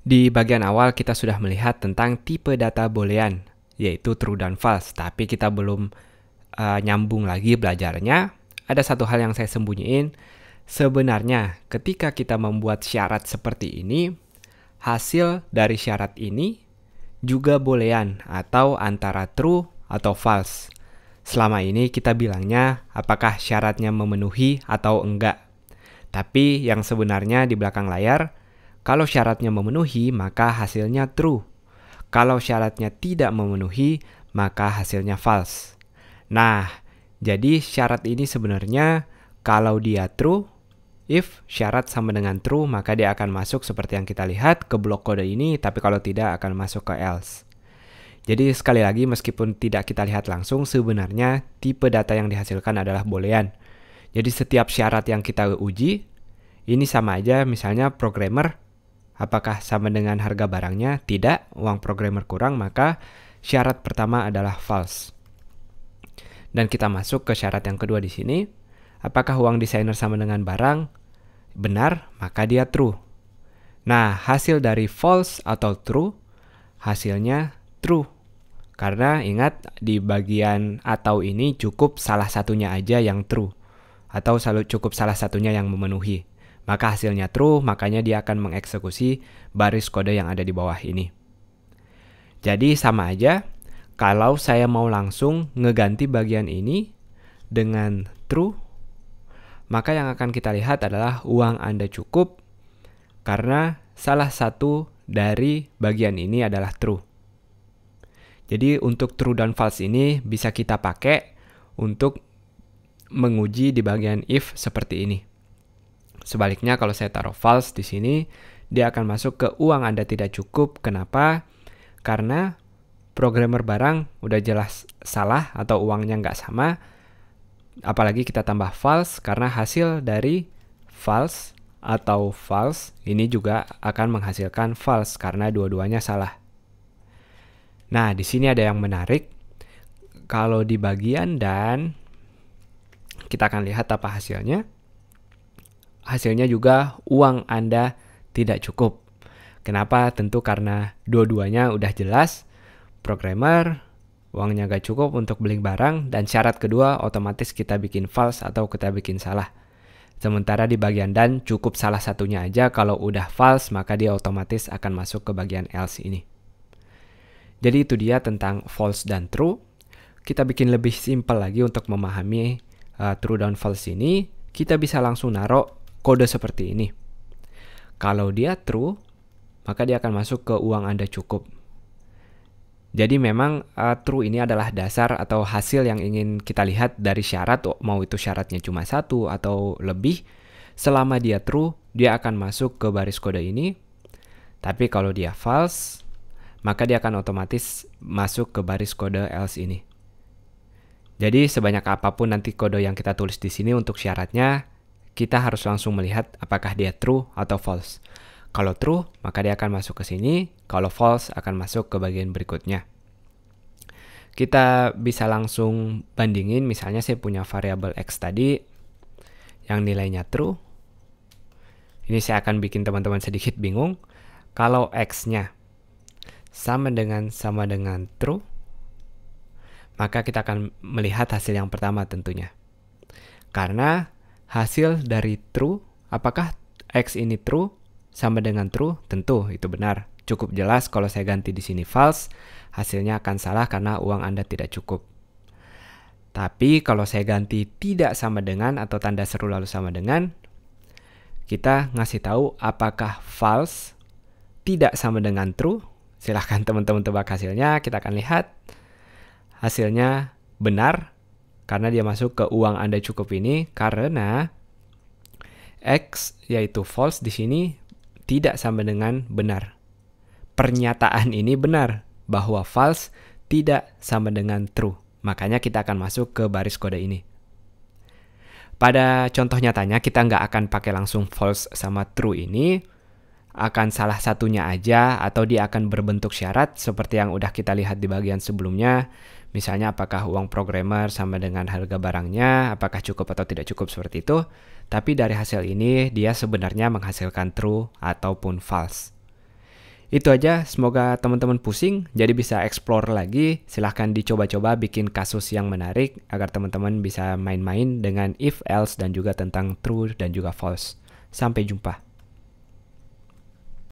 Di bagian awal kita sudah melihat tentang tipe data boolean, yaitu true dan false. Tapi kita belum nyambung lagi belajarnya. Ada satu hal yang saya sembunyiin. Sebenarnya ketika kita membuat syarat seperti ini, hasil dari syarat ini juga boolean atau antara true atau false. Selama ini kita bilangnya apakah syaratnya memenuhi atau enggak. Tapi yang sebenarnya di belakang layar, kalau syaratnya memenuhi, maka hasilnya true. Kalau syaratnya tidak memenuhi, maka hasilnya false. Nah, jadi syarat ini sebenarnya kalau dia true, if syarat sama dengan true, maka dia akan masuk seperti yang kita lihat ke blok kode ini, tapi kalau tidak akan masuk ke else. Jadi sekali lagi, meskipun tidak kita lihat langsung, sebenarnya tipe data yang dihasilkan adalah boolean. Jadi setiap syarat yang kita uji, ini sama aja, misalnya programmer, apakah sama dengan harga barangnya? Tidak, uang programmer kurang, maka syarat pertama adalah false. Dan kita masuk ke syarat yang kedua di sini. Apakah uang desainer sama dengan barang? Benar, maka dia true. Nah, hasil dari false atau true, hasilnya true. Karena ingat, di bagian atau ini cukup salah satunya aja yang true. Atau cukup salah satunya yang memenuhi. Maka hasilnya true, makanya dia akan mengeksekusi baris kode yang ada di bawah ini. Jadi sama aja. Kalau saya mau langsung ngeganti bagian ini dengan true, maka yang akan kita lihat adalah uang Anda cukup karena salah satu dari bagian ini adalah true. Jadi untuk true dan false ini bisa kita pakai untuk menguji di bagian if seperti ini. Sebaliknya kalau saya taruh false di sini, dia akan masuk ke uang Anda tidak cukup. Kenapa? Karena programmer barang udah jelas salah atau uangnya nggak sama. Apalagi kita tambah false karena hasil dari false atau false ini juga akan menghasilkan false karena dua-duanya salah. Nah, di sini ada yang menarik. Kalau di bagian dan, kita akan lihat apa hasilnya. Hasilnya juga uang Anda tidak cukup. Kenapa? Tentu karena dua-duanya udah jelas. Programmer, uangnya gak cukup untuk beli barang, dan syarat kedua otomatis kita bikin false atau kita bikin salah. Sementara di bagian dan cukup salah satunya aja, kalau udah false maka dia otomatis akan masuk ke bagian else ini. Jadi itu dia tentang false dan true. Kita bikin lebih simpel lagi untuk memahami true dan false ini. Kita bisa langsung naruh kode seperti ini. Kalau dia true, maka dia akan masuk ke uang Anda cukup. Jadi memang true ini adalah dasar atau hasil yang ingin kita lihat dari syarat, mau itu syaratnya cuma satu atau lebih. Selama dia true, dia akan masuk ke baris kode ini. Tapi kalau dia false, maka dia akan otomatis masuk ke baris kode else ini. Jadi sebanyak apapun nanti kode yang kita tulis di sini untuk syaratnya, kita harus langsung melihat apakah dia true atau false. Kalau true, maka dia akan masuk ke sini. Kalau false, akan masuk ke bagian berikutnya. Kita bisa langsung bandingin. Misalnya saya punya variabel x tadi yang nilainya true. Ini saya akan bikin teman-teman sedikit bingung. Kalau x-nya sama dengan true, maka kita akan melihat hasil yang pertama tentunya. Karena hasil dari true, apakah x ini true sama dengan true? Tentu itu benar. Cukup jelas kalau saya ganti di sini false, hasilnya akan salah karena uang Anda tidak cukup. Tapi kalau saya ganti tidak sama dengan atau tanda seru lalu sama dengan, kita ngasih tahu apakah false tidak sama dengan true. Silahkan teman-teman tebak hasilnya. Kita akan lihat hasilnya benar karena dia masuk ke uang Anda cukup ini karena X yaitu false di sini tidak sama dengan benar. Pernyataan ini benar bahwa false tidak sama dengan true. Makanya kita akan masuk ke baris kode ini. Pada contoh nyatanya kita nggak akan pakai langsung false sama true ini. Akan salah satunya aja atau dia akan berbentuk syarat seperti yang udah kita lihat di bagian sebelumnya. Misalnya apakah uang programmer sama dengan harga barangnya, apakah cukup atau tidak cukup seperti itu. Tapi dari hasil ini dia sebenarnya menghasilkan true ataupun false. Itu aja, semoga teman-teman pusing, jadi bisa explore lagi. Silahkan dicoba-coba bikin kasus yang menarik agar teman-teman bisa main-main dengan if, else, dan juga tentang true dan juga false. Sampai jumpa.